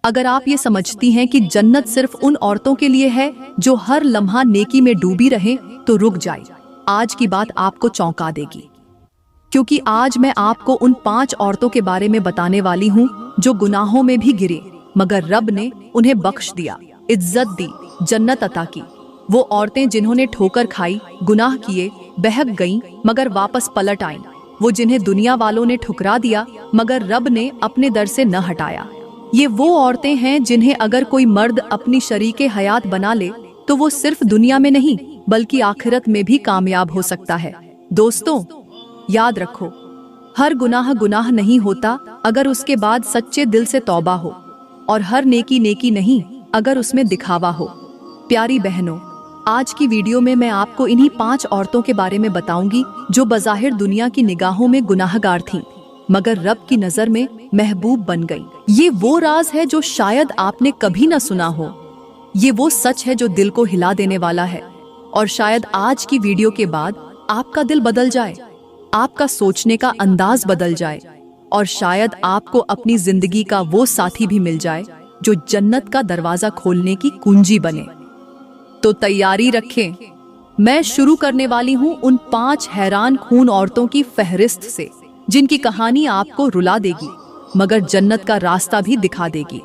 अगर आप ये समझती हैं कि जन्नत सिर्फ उन औरतों के लिए है जो हर लम्हा नेकी में डूबी रहे, तो रुक जाए। आज की बात आपको चौंका देगी, क्योंकि आज मैं आपको उन 5 औरतों के बारे में बताने वाली हूँ जो गुनाहों में भी गिरे, मगर रब ने उन्हें बख्श दिया, इज्जत दी, जन्नत अता की। वो औरतें जिन्होंने ठोकर खाई, गुनाह किए, बहक गईं, मगर वापस पलट आईं। वो जिन्हें दुनिया वालों ने ठुकरा दिया, मगर रब ने अपने दर से न हटाया। ये वो औरतें हैं जिन्हें अगर कोई मर्द अपनी शरीके हयात बना ले तो वो सिर्फ दुनिया में नहीं बल्कि आखिरत में भी कामयाब हो सकता है। दोस्तों, याद रखो, हर गुनाह गुनाह नहीं होता अगर उसके बाद सच्चे दिल से तौबा हो, और हर नेकी नेकी नहीं अगर उसमें दिखावा हो। प्यारी बहनों, आज की वीडियो में मैं आपको इन्हीं 5 औरतों के बारे में बताऊंगी जो बज़ाहिर दुनिया की निगाहों में गुनाहगार थीं, मगर रब की नजर में महबूब बन गई। ये वो राज है जो शायद आपने कभी न सुना हो। ये वो सच है जो दिल को हिला देने वाला है, और शायद आज की वीडियो के बाद आपका दिल बदल जाए, आपका सोचने का अंदाज बदल जाए, और शायद आपको अपनी जिंदगी का वो साथी भी मिल जाए जो जन्नत का दरवाजा खोलने की कुंजी बने। तो तैयारी रखें, मैं शुरू करने वाली हूँ उन 5 हैरान खून औरतों की फहरिस्त से, जिनकी कहानी आपको रुला देगी मगर जन्नत का रास्ता भी दिखा देगी।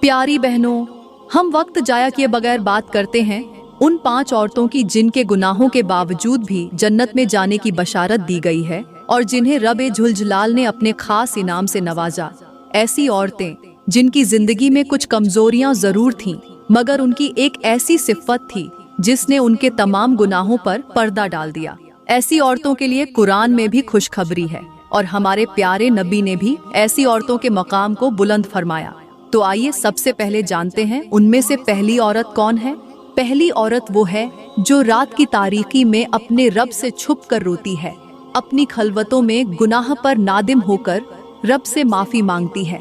प्यारी बहनों, हम वक्त जाया किए बगैर बात करते हैं उन 5 औरतों की जिनके गुनाहों के बावजूद भी जन्नत में जाने की बशारत दी गई है, और जिन्हें रब जुलजलाल ने अपने खास इनाम से नवाजा। ऐसी औरतें जिनकी जिंदगी में कुछ कमजोरियां जरूर थीं, मगर उनकी एक ऐसी सिफ़त थी जिसने उनके तमाम गुनाहों पर पर्दा डाल दिया। ऐसी औरतों के लिए कुरान में भी खुशखबरी है, और हमारे प्यारे नबी ने भी ऐसी औरतों के मकाम को बुलंद फरमाया। तो आइए सबसे पहले जानते हैं उनमें से पहली औरत कौन है। पहली औरत वो है जो रात की तारीकी में अपने रब से छुप कर रोती है, अपनी खलवतों में गुनाह पर नादिम होकर रब से माफी मांगती है।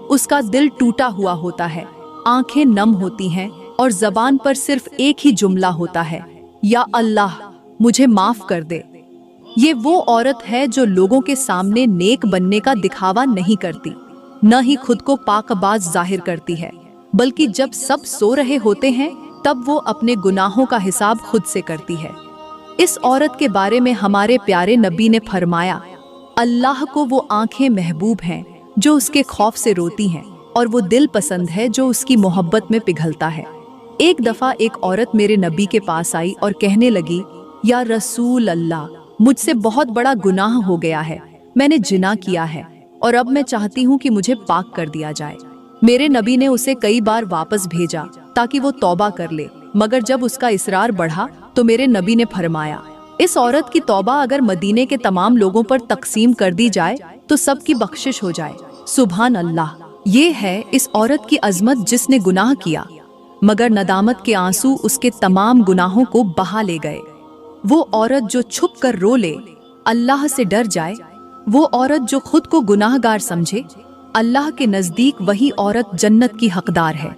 उसका दिल टूटा हुआ होता है, आंखें नम होती हैं, और जबान पर सिर्फ एक ही जुमला होता है, या अल्लाह मुझे माफ कर दे। ये वो औरत है जो लोगों के सामने नेक बनने का दिखावा नहीं करती, न ही खुद को पाकबाज जाहिर करती है, बल्कि जब सब सो रहे होते हैं तब वो अपने गुनाहों का हिसाब खुद से करती है। इस औरत के बारे में हमारे प्यारे नबी ने फरमाया, अल्लाह को वो आंखें महबूब हैं जो उसके खौफ से रोती हैं, और वो दिल पसंद है जो उसकी मोहब्बत में पिघलता है। एक दफा एक औरत मेरे नबी के पास आई और कहने लगी, या रसूल अल्लाह, मुझसे बहुत बड़ा गुनाह हो गया है, मैंने जिना किया है, और अब मैं चाहती हूँ कि मुझे पाक कर दिया जाए। मेरे नबी ने उसे कई बार वापस भेजा ताकि वो तौबा कर ले, मगर जब उसका इसरार बढ़ा तो मेरे नबी ने फरमाया, इस औरत की तौबा अगर मदीने के तमाम लोगों पर तकसीम कर दी जाए तो सबकी बख्शिश हो जाए। सुभान अल्लाह। ये है इस औरत की अजमत जिसने गुनाह किया, मगर नदामत के आंसू उसके तमाम गुनाहों को बहा ले गए। वो औरत जो छुप कर रो ले, अल्लाह से डर जाए, वो औरत जो खुद को गुनाहगार समझे, अल्लाह के नजदीक वही औरत जन्नत की हकदार है।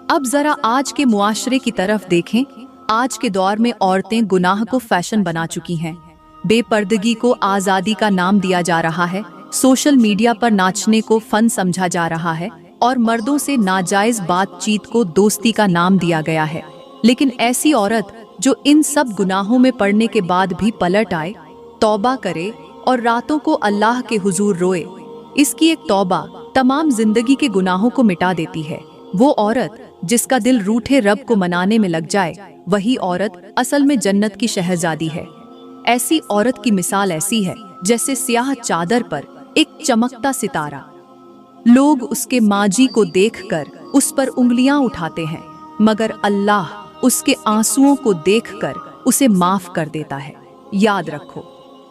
अब जरा आज के मुआशरे की तरफ देखें। आज के दौर में औरतें गुनाह को फैशन बना चुकी हैं, बेपर्दगी को आजादी का नाम दिया जा रहा है, सोशल मीडिया पर नाचने को फन समझा जा रहा है, और मर्दों से नाजायज बातचीत को दोस्ती का नाम दिया गया है। लेकिन ऐसी औरत जो इन सब गुनाहों में पड़ने के बाद भी पलट आए, तौबा करे और रातों को अल्लाह के हुजूर रोए, इसकी एक तौबा तमाम जिंदगी के गुनाहों को मिटा देती है। वो औरत जिसका दिल रूठे रब को मनाने में लग जाए, वही औरत असल में जन्नत की शहजादी है। ऐसी औरत की मिसाल ऐसी है जैसे स्याह चादर पर एक चमकता सितारा। लोग उसके माजी को देखकर उस पर उंगलियां उठाते हैं, मगर अल्लाह उसके आंसुओं को देखकर उसे माफ कर देता है। याद रखो,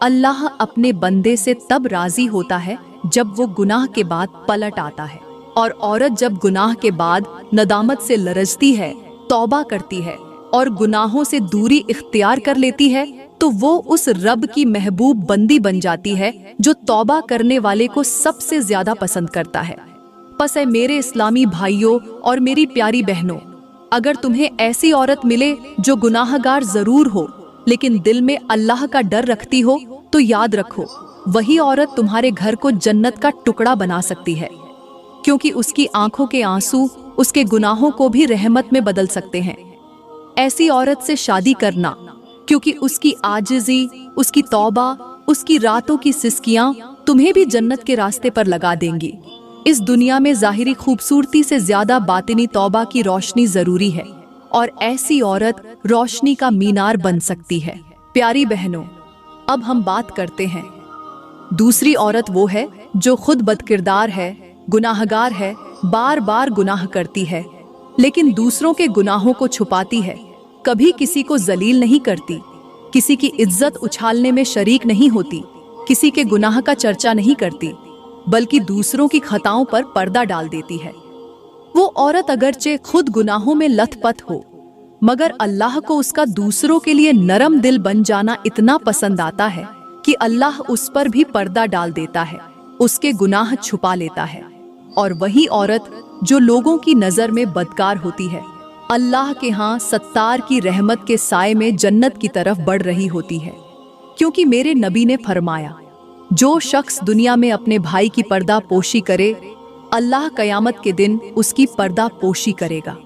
अल्लाह अपने बंदे से तब राजी होता है जब वो गुनाह के बाद पलट आता है, और औरत जब गुनाह के बाद नदामत से लरजती है, तौबा करती है और गुनाहों से दूरी इख्तियार कर लेती है, तो वो उस रब की महबूब बंदी बन जाती है जो तौबा करने वाले को सबसे ज्यादा पसंद करता है। बस है मेरे इस्लामी भाइयों और मेरी प्यारी बहनों, अगर तुम्हें ऐसी औरत मिले जो गुनाहगार जरूर हो लेकिन दिल में अल्लाह का डर रखती हो, तो याद रखो, वही औरत तुम्हारे घर को जन्नत का टुकड़ा बना सकती है। क्योंकि उसकी आंखों के आंसू उसके गुनाहों को भी रहमत में बदल सकते हैं। ऐसी औरत से शादी करना, क्योंकि उसकी आजिज़ी, उसकी तौबा, उसकी रातों की सिसकियां तुम्हें भी जन्नत के रास्ते पर लगा देंगी। इस दुनिया में ज़ाहिरी खूबसूरती से ज्यादा बातिनी तौबा की रोशनी जरूरी है, और ऐसी औरत रोशनी का मीनार बन सकती है। प्यारी बहनों, अब हम बात करते हैं दूसरी औरत। वो है जो खुद बदकिरदार है, गुनाहगार है, बार बार गुनाह करती है, लेकिन दूसरों के गुनाहों को छुपाती है, कभी किसी को जलील नहीं करती, किसी की इज्जत उछालने में शरीक नहीं होती, किसी के गुनाह का चर्चा नहीं करती, बल्कि दूसरों की खताओं पर पर्दा डाल देती है। वो औरत अगरचे खुद गुनाहों में लथपथ हो, मगर अल्लाह को उसका दूसरों के लिए नरम दिल बन जाना इतना पसंद आता है कि अल्लाह उस पर भी पर्दा डाल देता है, उसके गुनाह छुपा लेता है। और वही औरत जो लोगों की नजर में बदकार होती है, अल्लाह के यहाँ सत्तार की रहमत के साए में जन्नत की तरफ बढ़ रही होती है। क्योंकि मेरे नबी ने फरमाया, जो शख्स दुनिया में अपने भाई की पर्दा पोशी करे, अल्लाह कयामत के दिन उसकी पर्दा पोशी करेगा।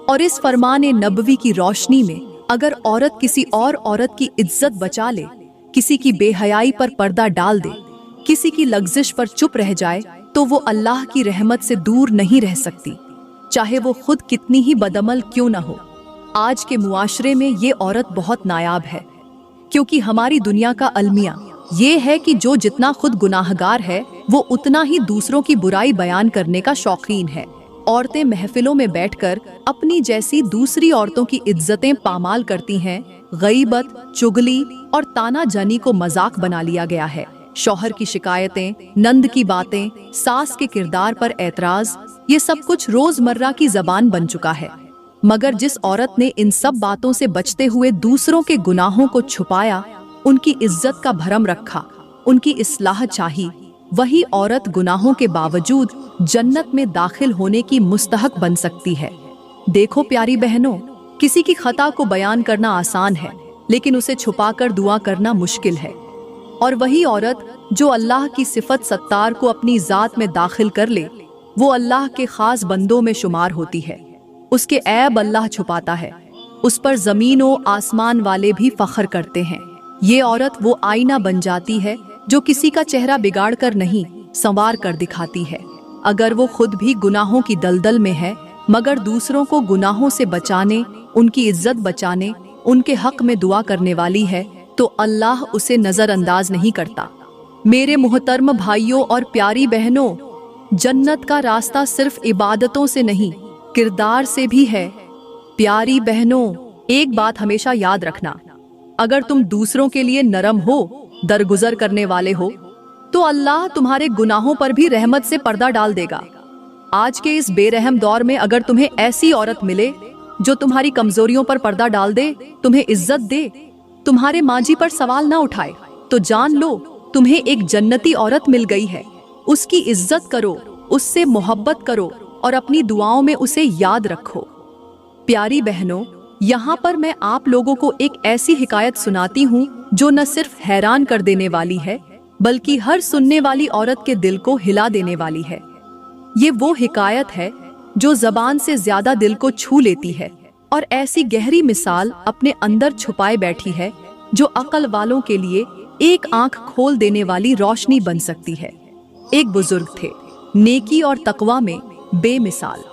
और इस फरमाने नबवी की रोशनी में अगर औरत किसी और औरत की इज्जत बचा ले, किसी की बेहयाई पर पर्दा डाल दे, किसी की लग्जिश पर चुप रह जाए, तो वो अल्लाह की रहमत से दूर नहीं रह सकती, चाहे वो खुद कितनी ही बदअमल क्यों न हो। आज के मुआशरे में ये औरत बहुत नायाब है, क्योंकि हमारी दुनिया का अलमिया ये है कि जो जितना खुद गुनाहगार है, वो उतना ही दूसरों की बुराई बयान करने का शौकीन है। औरतें महफिलों में बैठकर अपनी जैसी दूसरी औरतों की इज्जतें पामाल करती हैं। गईबत, चुगली और तानाजानी को मजाक बना लिया गया है। शौहर की शिकायतें, नंद की बातें, सास के किरदार पर एतराज, ये सब कुछ रोजमर्रा की जबान बन चुका है। मगर जिस औरत ने इन सब बातों से बचते हुए दूसरों के गुनाहों को छुपाया, उनकी इज्जत का भरम रखा, उनकी इस्लाह चाही, वही औरत गुनाहों के बावजूद जन्नत में दाखिल होने की मुस्तहक बन सकती है। देखो प्यारी बहनों, किसी की खता को बयान करना आसान है, लेकिन उसे छुपाकर दुआ करना मुश्किल है। और वही औरत जो अल्लाह की सिफत सत्तार को अपनी जात में दाखिल कर ले, वो अल्लाह के खास बंदों में शुमार होती है। उसके ऐब अल्लाह छुपाता है, उस पर जमीन और आसमान वाले भी फख्र करते हैं। ये औरत वो आईना बन जाती है जो किसी का चेहरा बिगाड़ कर नहीं, संवार कर दिखाती है। अगर वो खुद भी गुनाहों की दलदल में है, मगर दूसरों को गुनाहों से बचाने, उनकी इज्जत बचाने, उनके हक में दुआ करने वाली है, तो अल्लाह उसे नजरअंदाज नहीं करता। मेरे मुहतरम भाइयों और प्यारी बहनों, जन्नत का रास्ता सिर्फ इबादतों से नहीं, किरदार से भी है। प्यारी बहनों, एक बात हमेशा याद रखना, अगर तुम दूसरों के लिए नरम हो, दरगुजर करने वाले हो, तो अल्लाह तुम्हारे गुनाहों पर भी रहमत से पर्दा डाल देगा। आज के इस बेरहम दौर में अगर तुम्हें ऐसी औरत मिले जो तुम्हारी कमजोरियों पर पर्दा डाल दे, तुम्हें इज्जत दे, तुम्हारे मांझी पर सवाल ना उठाए, तो जान लो तुम्हें एक जन्नती औरत मिल गई है। उसकी इज्जत करो, उससे मोहब्बत करो और अपनी दुआओं में उसे याद रखो। प्यारी बहनों, यहाँ पर मैं आप लोगों को एक ऐसी हिकायत सुनाती हूँ जो न सिर्फ हैरान कर देने वाली है, बल्कि हर सुनने वाली औरत के दिल को हिला देने वाली है। ये वो हिकायत है जो जबान से ज्यादा दिल को छू लेती है और ऐसी गहरी मिसाल अपने अंदर छुपाए बैठी है जो अक्ल वालों के लिए एक आंख खोल देने वाली रोशनी बन सकती है। एक बुजुर्ग थे, नेकी और तकवा में बेमिसाल।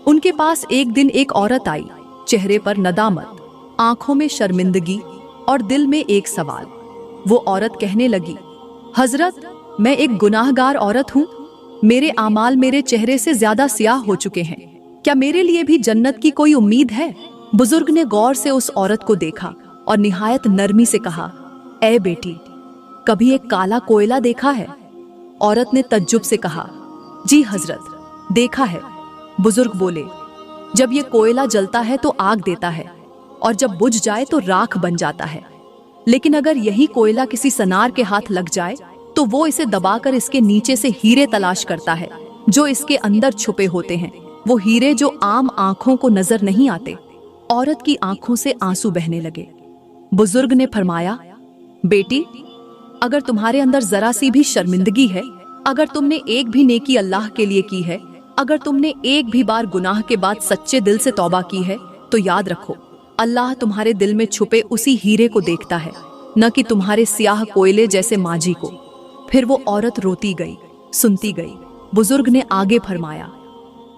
उनके पास एक दिन एक औरत आई, चेहरे पर नदामत, आंखों में शर्मिंदगी और दिल में एक सवाल। वो औरत कहने लगी, हजरत, मैं एक गुनाहगार औरत हूँ, मेरे आमाल मेरे चेहरे से ज्यादा स्याह हो चुके हैं, क्या मेरे लिए भी जन्नत की कोई उम्मीद है? बुजुर्ग ने गौर से उस औरत को देखा और निहायत नरमी से कहा, ए बेटी, कभी एक काला कोयला देखा है? औरत ने तज्जुब से कहा, जी हजरत, देखा है। बुजुर्ग बोले, जब ये कोयला जलता है तो आग देता है और जब बुझ जाए तो राख बन जाता है, लेकिन अगर यही कोयला किसी सनार के हाथ लग जाए तो वो इसे दबाकर इसके नीचे से हीरे तलाश करता है जो इसके अंदर छुपे होते हैं, वो हीरे जो आम आंखों को नजर नहीं आते। औरत की आंखों से आंसू बहने लगे। बुजुर्ग ने फरमाया, बेटी, अगर तुम्हारे अंदर जरा सी भी शर्मिंदगी है, अगर तुमने एक भी नेकी अल्लाह के लिए की है, अगर तुमने एक भी बार गुनाह के बाद सच्चे दिल से तौबा की है, तो याद रखो अल्लाह तुम्हारे दिल में छुपे उसी हीरे को देखता है, न कि तुम्हारे सियाह कोयले जैसे माजी को। फिर वो औरत रोती गई, सुनती गई। बुजुर्ग ने आगे फरमाया,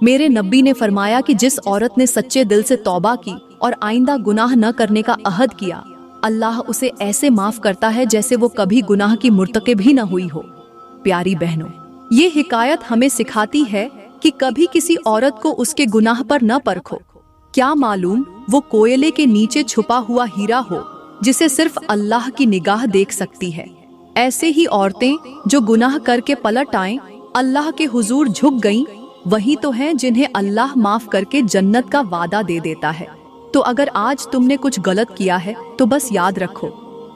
मेरे नबी ने फरमाया कि जिस औरत ने सच्चे दिल से तौबा की और आइंदा गुनाह न करने का अहद किया, अल्लाह उसे ऐसे माफ करता है जैसे वो कभी गुनाह की मुर्तकिब ही न हुई हो। प्यारी बहनों, ये हिकायत हमें सिखाती है कि कभी किसी औरत को उसके गुनाह पर न परखो। क्या मालूम वो कोयले के नीचे छुपा हुआ हीरा हो जिसे सिर्फ अल्लाह की निगाह देख सकती है। ऐसे ही औरतें जो गुनाह करके पलट आएं, अल्लाह के हुजूर झुक गईं, वही तो हैं जिन्हें अल्लाह माफ करके जन्नत का वादा दे देता है। तो अगर आज तुमने कुछ गलत किया है तो बस याद रखो,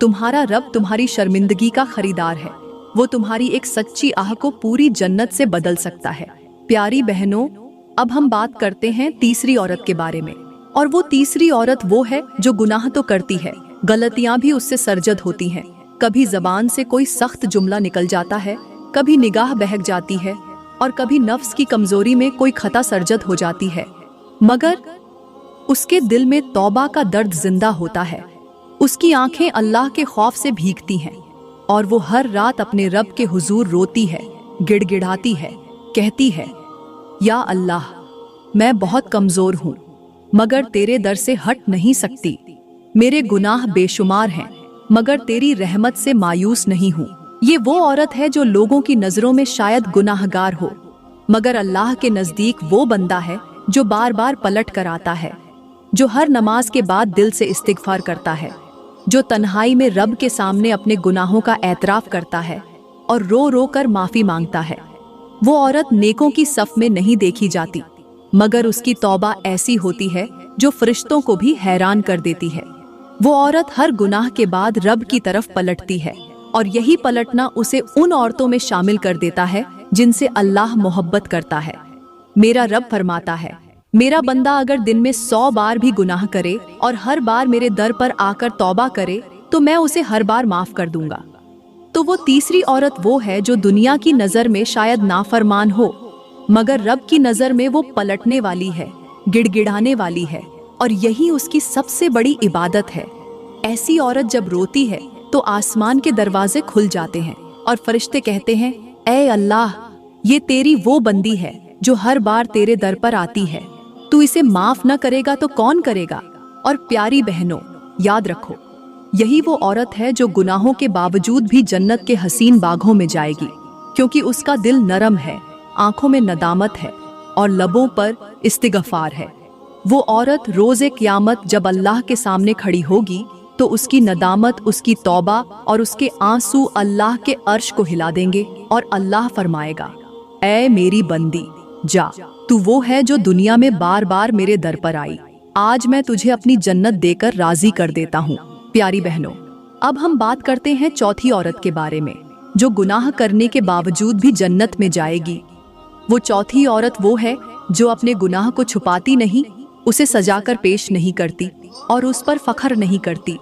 तुम्हारा रब तुम्हारी शर्मिंदगी का खरीदार है। वो तुम्हारी एक सच्ची आह को पूरी जन्नत से बदल सकता है। प्यारी बहनों, अब हम बात करते हैं तीसरी औरत के बारे में। और वो तीसरी औरत वो है जो गुनाह तो करती है, गलतियां भी उससे सरजद होती हैं। कभी जबान से कोई सख्त जुमला निकल जाता है, कभी निगाह बहक जाती है, और कभी नफ्स की कमजोरी में कोई खता सरजद हो जाती है। मगर उसके दिल में तौबा का दर्द जिंदा होता है। उसकी आंखें अल्लाह के खौफ से भीगती हैं और वो हर रात अपने रब के हुजूर रोती है, गिड़गिड़ाती है, कहती है, या अल्लाह, मैं बहुत कमजोर हूँ मगर तेरे दर से हट नहीं सकती। मेरे गुनाह बेशुमार हैं मगर तेरी रहमत से मायूस नहीं हूँ। ये वो औरत है जो लोगों की नजरों में शायद गुनाहगार हो, मगर अल्लाह के नजदीक वो बंदा है जो बार बार पलट कर आता है, जो हर नमाज के बाद दिल से इस्तिगफार करता है, जो तन्हाई में रब के सामने अपने गुनाहों का एतराफ करता है और रो रो कर माफी मांगता है। वो औरत नेकों की सफ में नहीं देखी जाती, मगर उसकी तौबा ऐसी होती है जो फरिश्तों को भी हैरान कर देती है। वो औरत हर गुनाह के बाद रब की तरफ पलटती है और यही पलटना उसे उन औरतों में शामिल कर देता है जिनसे अल्लाह मोहब्बत करता है। मेरा रब फरमाता है, मेरा बंदा अगर दिन में 100 बार भी गुनाह करे और हर बार मेरे दर पर आकर तौबा करे तो मैं उसे हर बार माफ कर दूंगा। तो वो तीसरी औरत वो है जो दुनिया की नजर में शायद नाफरमान हो, मगर रब की नजर में वो पलटने वाली है, गिड़गिड़ाने वाली है, और यही उसकी सबसे बड़ी इबादत है। ऐसी औरत जब रोती है तो आसमान के दरवाजे खुल जाते हैं और फरिश्ते कहते हैं, ऐ अल्लाह, ये तेरी वो बंदी है जो हर बार तेरे दर पर आती है, तू इसे माफ न करेगा तो कौन करेगा। और प्यारी बहनों, याद रखो, यही वो औरत है जो गुनाहों के बावजूद भी जन्नत के हसीन बागों में जाएगी, क्योंकि उसका दिल नरम है, आंखों में नदामत है और लबों पर इस्तिगफार है। वो औरत रोज़े क़यामत जब अल्लाह के सामने खड़ी होगी तो उसकी नदामत, उसकी तौबा और उसके आंसू अल्लाह के अर्श को हिला देंगे और अल्लाह फरमाएगा, ऐ मेरी बंदी, जा, तू वो है जो दुनिया में बार बार मेरे दर पर आई, आज मैं तुझे अपनी जन्नत देकर राजी कर देता हूँ। प्यारी बहनों, अब हम बात करते हैं चौथी औरत के बारे में जो गुनाह करने के बावजूद भी जन्नत में जाएगी। वो चौथी औरत वो है जो अपने गुनाह को छुपाती नहीं, उसे सजाकर पेश नहीं करती और उस पर फख्र नहीं करती,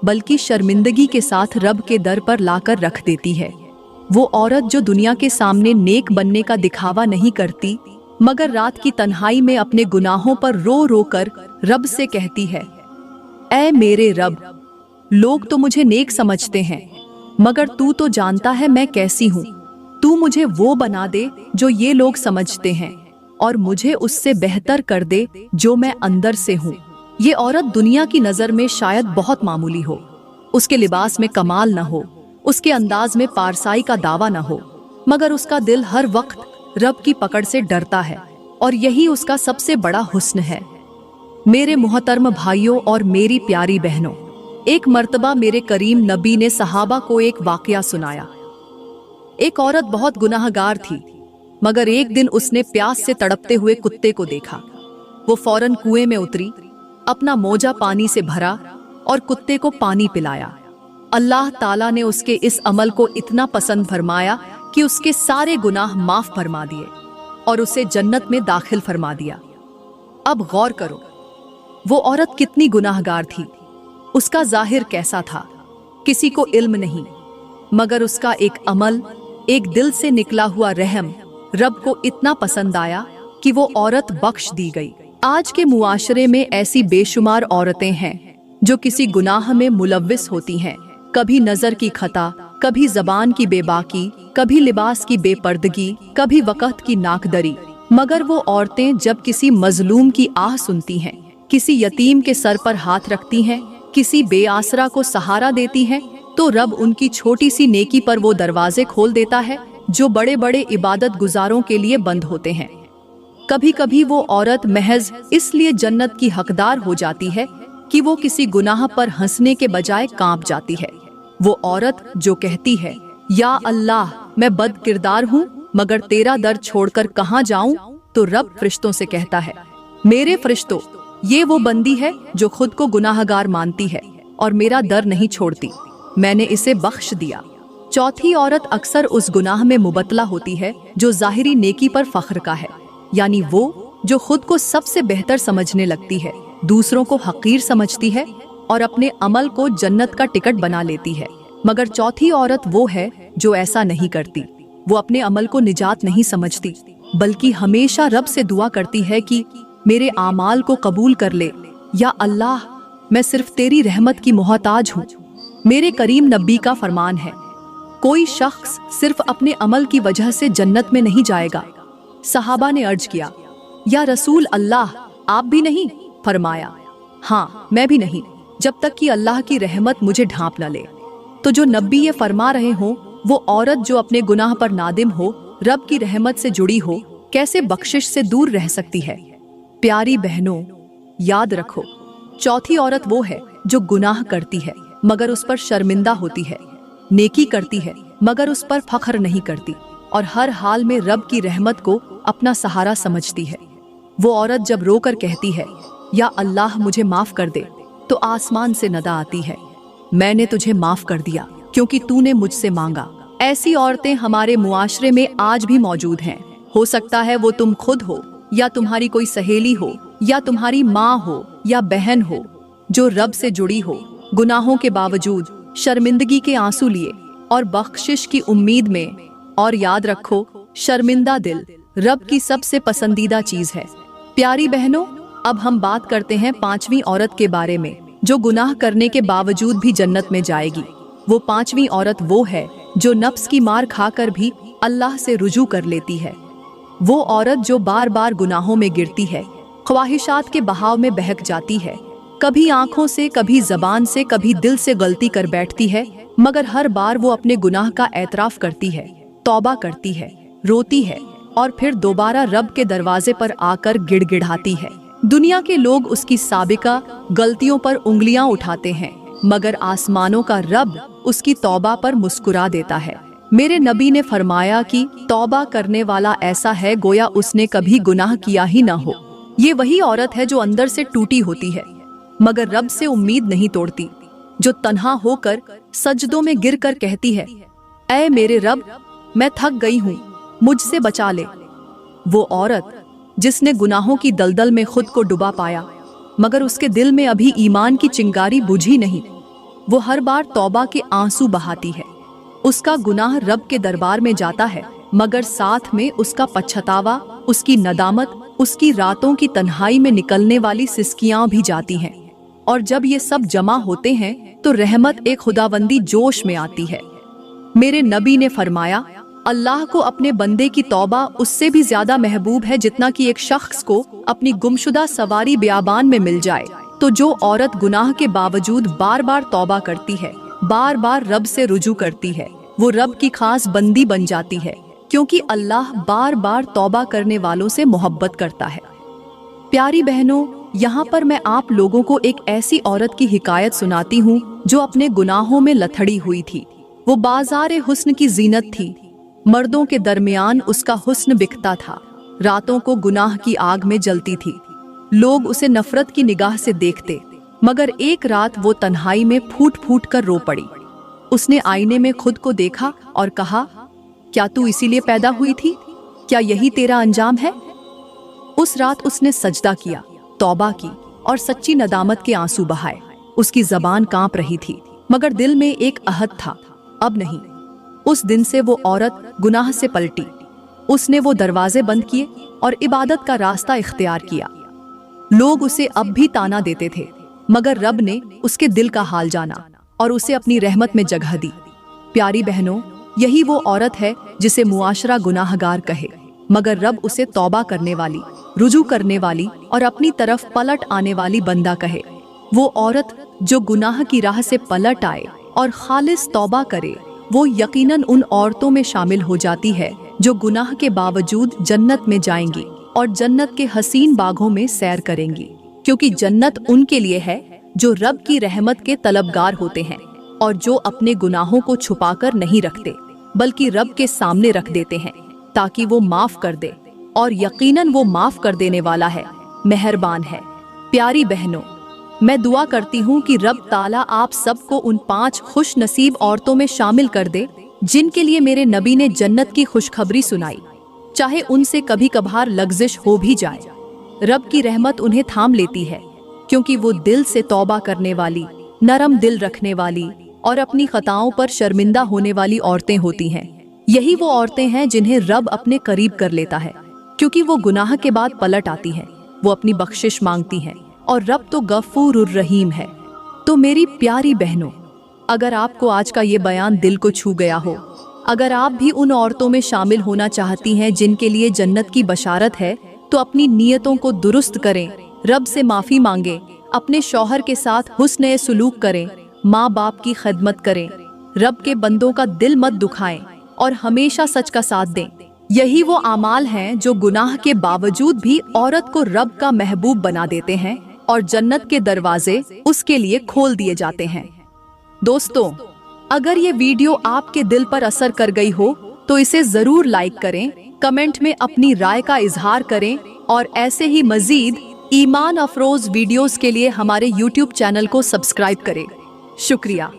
बल्कि शर्मिंदगी के साथ रब के दर पर लाकर रख देती है। वो औरत जो दुनिया के सामने नेक बनने का दिखावा नहीं करती, मगर रात की तन्हाई में अपने गुनाहों पर रो रो कर रब से कहती है, ऐ मेरे रब, लोग तो मुझे नेक समझते हैं, मगर तू तो जानता है मैं कैसी हूँ। तू मुझे वो बना दे जो ये लोग समझते हैं और मुझे उससे बेहतर कर दे जो मैं अंदर से हूँ। ये औरत दुनिया की नज़र में शायद बहुत मामूली हो, उसके लिबास में कमाल न हो, उसके अंदाज में पारसाई का दावा न हो, मगर उसका दिल हर वक्त रब की पकड़ से डरता है और यही उसका सबसे बड़ा हुस्न है। मेरे मोहतरम भाइयों और मेरी प्यारी बहनों, एक मर्तबा मेरे करीम नबी ने सहाबा को एक वाकया सुनाया। एक औरत बहुत गुनाहगार थी, मगर एक दिन उसने प्यास से तड़पते हुए कुत्ते को देखा। वो फौरन कुएं में उतरी, अपना मोजा पानी से भरा और कुत्ते को पानी पिलाया। अल्लाह ताला ने उसके इस अमल को इतना पसंद फरमाया कि उसके सारे गुनाह माफ फरमा दिए और उसे जन्नत में दाखिल फरमा दिया। अब गौर करो, वो औरत कितनी गुनाहगार थी, उसका जाहिर कैसा था, किसी को इल्म नहीं, मगर उसका एक अमल, एक दिल से निकला हुआ रहम रब को इतना पसंद आया कि वो औरत बख्श दी गई। आज के मुआशरे में ऐसी बेशुमार औरतें हैं जो किसी गुनाह में मुलव्विस होती हैं। कभी नजर की खता, कभी जबान की बेबाकी, कभी लिबास की बेपर्दगी, कभी वक़्त की नाकदरी। मगर वो औरतें जब किसी मजलूम की आह सुनती हैं, किसी यतीम के सर पर हाथ रखती हैं, किसी बेआसरा को सहारा देती हैं, तो रब उनकी छोटी सी नेकी पर वो दरवाजे खोल देता है जो बड़े बड़े इबादत गुजारों के लिए बंद होते हैं। कभी कभी वो औरत महज इसलिए जन्नत की हकदार हो जाती है कि वो किसी गुनाह पर हंसने के बजाय कांप जाती है। वो औरत जो कहती है, या अल्लाह मैं बद किरदार हूँ मगर तेरा दर छोड़कर कहाँ जाऊं, तो रब फरिश्तों से कहता है, मेरे फरिश्तों, ये वो बंदी है जो खुद को गुनाहगार मानती है और मेरा दर नहीं छोड़ती, मैंने इसे बख्श दिया। चौथी औरत अक्सर उस गुनाह में मुबतला होती है जो ज़ाहिरी नेकी पर फख्र का है, यानी वो जो खुद को सबसे बेहतर समझने लगती है, दूसरों को हकीर समझती है और अपने अमल को जन्नत का टिकट बना लेती है। मगर चौथी औरत वो है जो ऐसा नहीं करती। वो अपने अमल को निजात नहीं समझती, बल्कि हमेशा रब से दुआ करती है कि मेरे आमाल को कबूल कर ले, या अल्लाह मैं सिर्फ तेरी रहमत की मोहताज हूँ। मेरे करीम नबी का फरमान है, कोई शख्स सिर्फ अपने अमल की वजह से जन्नत में नहीं जाएगा। सहाबा ने अर्ज किया, या रसूल अल्लाह आप भी नहीं? फरमाया, हाँ मैं भी नहीं, जब तक कि अल्लाह की रहमत मुझे ढांप न ले। तो जो नबी ये फरमा रहे हों, वो औरत जो अपने गुनाह पर नादिम हो, रब की रहमत से जुड़ी हो, कैसे बख्शिश से दूर रह सकती है? प्यारी बहनों, याद रखो, चौथी औरत वो है जो गुनाह करती है मगर उस पर शर्मिंदा होती है, नेकी करती है मगर उस पर फख्र नहीं करती, और हर हाल में रब की रहमत को अपना सहारा समझती है। वो औरत जब रोकर कहती है, या अल्लाह मुझे माफ कर दे, तो आसमान से नदा आती है, मैंने तुझे माफ कर दिया क्योंकि तूने मुझसे मांगा। ऐसी औरतें हमारे मुआशरे में आज भी मौजूद हैं। हो सकता है वो तुम खुद हो, या तुम्हारी कोई सहेली हो, या तुम्हारी माँ हो, या बहन हो, जो रब से जुड़ी हो, गुनाहों के बावजूद शर्मिंदगी के आंसू लिए और बख्शिश की उम्मीद में। और याद रखो, शर्मिंदा दिल रब की सबसे पसंदीदा चीज है। प्यारी बहनों, अब हम बात करते हैं पांचवी औरत के बारे में जो गुनाह करने के बावजूद भी जन्नत में जाएगी। वो पांचवी औरत वो है जो नफ्स की मार खाकर भी अल्लाह से रुजू कर लेती है। वो औरत जो बार बार गुनाहों में गिरती है, ख्वाहिशात के बहाव में बहक जाती है, कभी आंखों से, कभी जबान से, कभी दिल से गलती कर बैठती है, मगर हर बार वो अपने गुनाह का एतराफ करती है, तौबा करती है, रोती है और फिर दोबारा रब के दरवाजे पर आकर गिड़गिड़ाती है। दुनिया के लोग उसकी साबिका गलतियों पर उंगलियां उठाते हैं, मगर आसमानों का रब उसकी तौबा पर मुस्कुरा देता है। मेरे नबी ने फरमाया कि तौबा करने वाला ऐसा है गोया उसने कभी गुनाह किया ही ना हो। ये वही औरत है जो अंदर से टूटी होती है मगर रब से उम्मीद नहीं तोड़ती, जो तन्हा होकर सजदों में गिरकर कहती है, ऐ मेरे रब, मैं थक गई हूँ, मुझसे बचा ले। वो औरत जिसने गुनाहों की दलदल में खुद को डुबा पाया मगर उसके दिल में अभी ईमान की चिंगारी बुझी नहीं, वो हर बार तौबा के आंसू बहाती है। उसका गुनाह रब के दरबार में जाता है मगर साथ में उसका पछतावा, उसकी नदामत, उसकी रातों की तन्हाई में निकलने वाली सिसकियां भी जाती हैं। और जब ये सब जमा होते हैं तो रहमत एक खुदाबंदी जोश में आती है। मेरे नबी ने फरमाया, अल्लाह को अपने बंदे की तौबा उससे भी ज्यादा महबूब है जितना कि एक शख्स को अपनी गुमशुदा सवारी बियाबान में मिल जाए। तो जो औरत गुनाह के बावजूद बार बार तौबा करती है, बार बार रब से रुजू करती है, वो रब की खास बंदी बन जाती है, क्योंकि अल्लाह बार बार तौबा करने वालों से मोहब्बत करता है। प्यारी बहनों, यहाँ पर मैं आप लोगों को एक ऐसी औरत की हिकायत सुनाती हूँ जो अपने गुनाहों में लथड़ी हुई थी। वो बाजार हुस्न की जीनत थी, मर्दों के दरमियान उसका हुस्न बिकता था, रातों को गुनाह की आग में जलती थी, लोग उसे नफरत की निगाह से देखते। मगर एक रात वो तन्हाई में फूट फूट कर रो पड़ी। उसने आईने में खुद को देखा और कहा, क्या तू इसीलिए पैदा हुई थी? क्या यही तेरा अंजाम है? उस रात उसने सजदा किया, तौबा की और सच्ची नदामत के आंसू बहाए। उसकी जबान कांप रही थी मगर दिल में एक अहद था, अब नहीं। उस दिन से वो औरत गुनाह से पलटी। उसने वो दरवाजे बंद किए और इबादत का रास्ता इख्तियार किया। लोग उसे अब भी ताना देते थे, मगर रब ने उसके दिल का हाल जाना और उसे अपनी रहमत में जगह दी। प्यारी बहनों, यही वो औरत है जिसे मुआशरा गुनाहगार कहे, मगर रब उसे तौबा करने वाली, रुजू करने वाली और अपनी तरफ पलट आने वाली बंदा कहे। वो औरत जो गुनाह की राह से पलट आए और खालिस तौबा करे, वो यकीनन उन औरतों में शामिल हो जाती है जो गुनाह के बावजूद जन्नत में जाएंगी और जन्नत के हसीन बागों में सैर करेंगी, क्योंकि जन्नत उनके लिए है जो रब की रहमत के तलबगार होते हैं और जो अपने गुनाहों को छुपाकर नहीं रखते बल्कि रब के सामने रख देते हैं ताकि वो माफ कर दे, और यकीनन वो माफ कर देने वाला है, मेहरबान है। प्यारी बहनों, मैं दुआ करती हूँ कि रब ताला आप सबको उन 5 खुश नसीब औरतों में शामिल कर दे जिनके लिए मेरे नबी ने जन्नत की खुशखबरी सुनाई, चाहे उनसे कभी कभार लग्जिश हो भी जाए। रब की रहमत उन्हें थाम लेती है क्योंकि वो दिल से तौबा करने वाली, नरम दिल रखने वाली और अपनी खताओं पर शर्मिंदा होने वाली औरतें होती हैं। यही वो औरतें हैं जिन्हें रब अपने करीब कर लेता है, क्योंकि वो गुनाह के बाद पलट आती हैं, वो अपनी बख्शिश मांगती हैं और रब तो गफूरुर रहीम है। तो मेरी प्यारी बहनों, अगर आपको आज का ये बयान दिल को छू गया हो, अगर आप भी उन औरतों में शामिल होना चाहती हैं जिनके लिए जन्नत की बशारत है, तो अपनी नीयतों को दुरुस्त करें, रब से माफ़ी मांगे, अपने शौहर के साथ हुस्न सुलूक करें, माँ बाप की खिदमत करें, रब के बंदों का दिल मत दुखाएं और हमेशा सच का साथ दें। यही वो आमाल हैं जो गुनाह के बावजूद भी औरत को रब का महबूब बना देते हैं और जन्नत के दरवाजे उसके लिए खोल दिए जाते हैं। दोस्तों, अगर ये वीडियो आपके दिल पर असर कर गई हो तो इसे जरूर लाइक करें, कमेंट में अपनी राय का इजहार करें और ऐसे ही मजीद ईमान अफरोज वीडियोस के लिए हमारे YouTube चैनल को सब्सक्राइब करें। शुक्रिया।